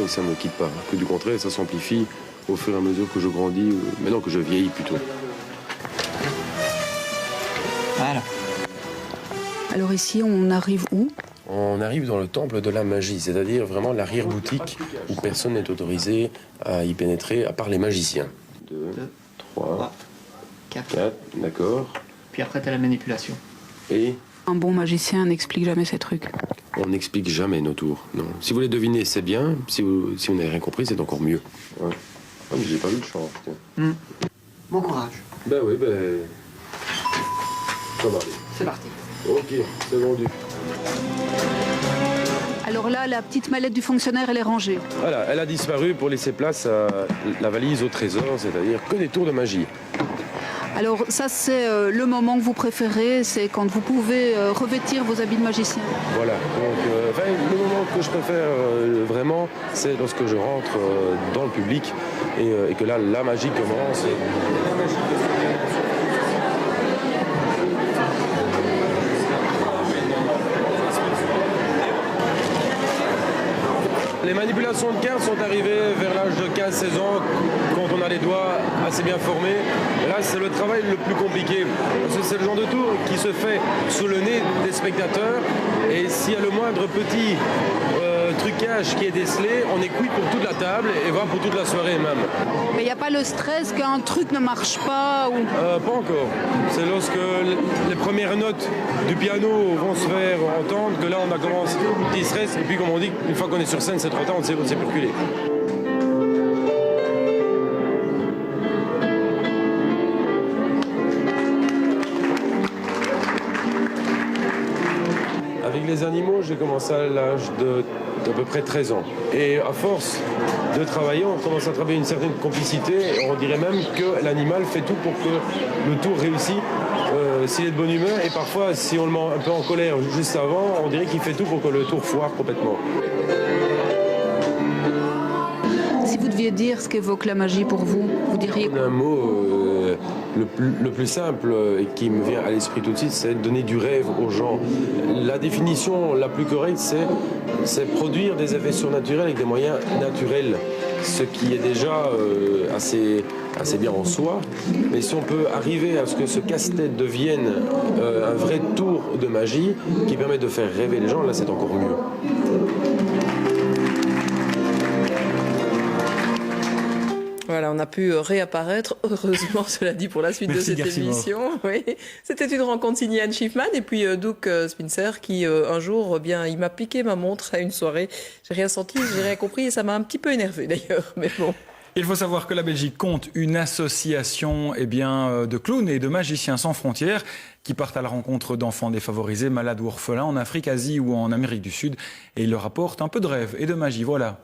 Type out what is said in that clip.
Et ça ne me quitte pas. Que du contraire, ça s'amplifie au fur et à mesure que je grandis, maintenant que je vieillis plutôt. Voilà. Alors ici, on arrive où? On arrive dans le temple de la magie, c'est-à-dire vraiment l'arrière-boutique où personne n'est autorisé à y pénétrer, à part les magiciens. 2, 3, 4, d'accord. Puis après, tu as la manipulation. Et Un bon magicien n'explique jamais ces trucs. on n'explique jamais nos tours, non. Si vous les devinez, c'est bien. Si vous n'avez rien compris, c'est encore mieux. Ouais. Ah, mais j'ai pas vu le chant. Bon courage. Ben oui, ben... Ça va aller. C'est parti. Ok, c'est vendu. Alors là, la petite mallette du fonctionnaire, elle est rangée. Voilà, elle a disparu pour laisser place à la valise au trésor, c'est-à-dire que des tours de magie. Alors ça, c'est le moment que vous préférez, c'est quand vous pouvez revêtir vos habits de magicien. Voilà, donc le moment que je préfère vraiment, c'est lorsque je rentre dans le public et que là, la magie commence. Les manipulations de cartes sont arrivées vers l'âge de 15-16 ans, quand on a les doigts assez bien formés. Et là, c'est le travail le plus compliqué. Parce que c'est le genre de tour qui se fait sous le nez des spectateurs. Et s'il y a le moindre petit trucage qui est décelé, on est cuit pour toute la table et voire pour toute la soirée même. Mais il n'y a pas le stress qu'un truc ne marche pas ou... Pas encore. C'est lorsque les premières notes du piano vont se faire entendre que là on a commencé un petit stress. Et puis comme on dit, une fois qu'on est sur scène, c'est trop tard, on ne sait plus reculer. Avec les animaux, j'ai commencé à l'âge d'à peu près 13 ans. Et à force de travailler, on commence à travailler une certaine complicité. On dirait même que l'animal fait tout pour que le tour réussisse s'il est de bonne humeur. Et parfois, si on le met un peu en colère juste avant, on dirait qu'il fait tout pour que le tour foire complètement. Si vous deviez dire ce qu'évoque la magie pour vous, vous diriez quoi? Un mot le plus simple et qui me vient à l'esprit tout de suite, c'est donner du rêve aux gens. La définition la plus correcte, c'est produire des effets surnaturels avec des moyens naturels, ce qui est déjà assez bien en soi. Mais si on peut arriver à ce que ce casse-tête devienne un vrai tour de magie qui permet de faire rêver les gens, là c'est encore mieux. Voilà, on a pu réapparaître, heureusement, cela dit, pour la suite de cette émission. Oui. C'était une rencontre signée Anne Schiffman et puis Doug Spincer qui, un jour, bien, il m'a piqué ma montre à une soirée. J'ai rien senti, j'ai rien compris et ça m'a un petit peu énervé d'ailleurs, mais bon. Il faut savoir que la Belgique compte une association de clowns et de magiciens sans frontières qui partent à la rencontre d'enfants défavorisés, malades ou orphelins en Afrique, Asie ou en Amérique du Sud et ils leur apportent un peu de rêve et de magie. Voilà.